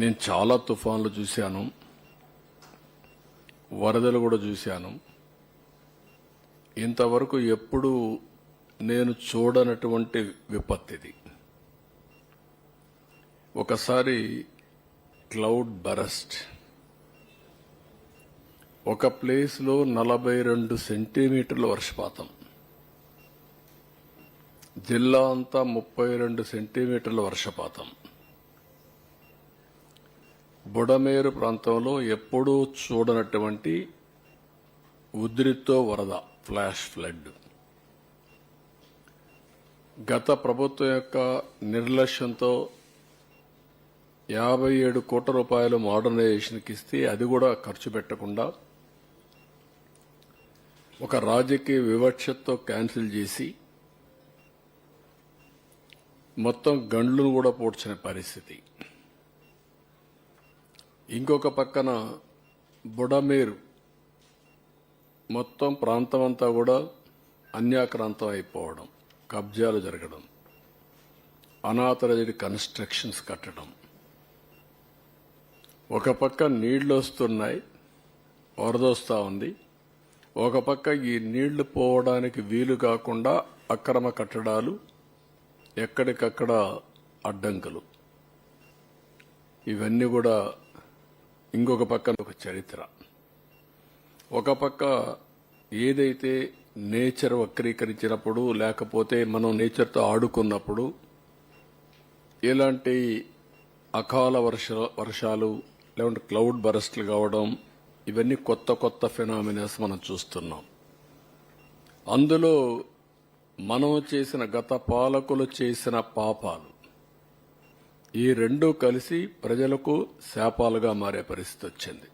నేను చాలా తుఫాన్లు చూశాను, వరదలు కూడా చూశాను. ఇంతవరకు ఎప్పుడు నేను చూడనటువంటి విపత్తిది. ఒకసారి క్లౌడ్ బరస్ట్, ఒక ప్లేస్లో 42 సెంటీమీటర్ల వర్షపాతం, జిల్లా అంతా 32 సెంటీమీటర్ల వర్షపాతం. బుడమేరు ప్రాంతంలో ఎప్పుడూ చూడనటువంటి ఉధృతితో వరద, ఫ్లాష్ ఫ్లడ్. గత ప్రభుత్వం యొక్క నిర్లక్ష్యంతో 57 కోట్ల రూపాయలు మోడర్నైజేషన్కి ఇస్తే అది కూడా ఖర్చు పెట్టకుండా ఒక రాజకీయ వివక్షతో క్యాన్సిల్ చేసి మొత్తం గండ్లను కూడా పోడ్చిన పరిస్థితి. ఇంకొక పక్కన బుడమేరు మొత్తం ప్రాంతం అంతా కూడా అన్యాక్రాంతం అయిపోవడం, కబ్జాలు జరగడం, అనాథరైజ్డ్ కన్స్ట్రక్షన్స్ కట్టడం. ఒక పక్క నీళ్లు వస్తున్నాయి, వరదొస్తా ఉంది. ఒక పక్క ఈ నీళ్లు పోవడానికి వీలు కాకుండా అక్రమ కట్టడాలు, ఎక్కడికక్కడ అడ్డంకులు. ఇవన్నీ కూడా ఇంకొక పక్క ఒక చరిత్ర. ఒక పక్క ఏదైతే నేచర్ వక్రీకరించినప్పుడు, లేకపోతే మనం నేచర్తో ఆడుకున్నప్పుడు ఇలాంటి అకాల వర్షాలు లేకుంటే క్లౌడ్ బరస్ట్లు కావడం, ఇవన్నీ కొత్త కొత్త ఫెనామినాస్ మనం చూస్తున్నాం. అందులో మనం చేసిన, గత పాలకులు చేసిన పాపాలు, ఈ రెండూ కలిసి ప్రజలకు శాపాలుగా మారే పరిస్థితి వచ్చింది.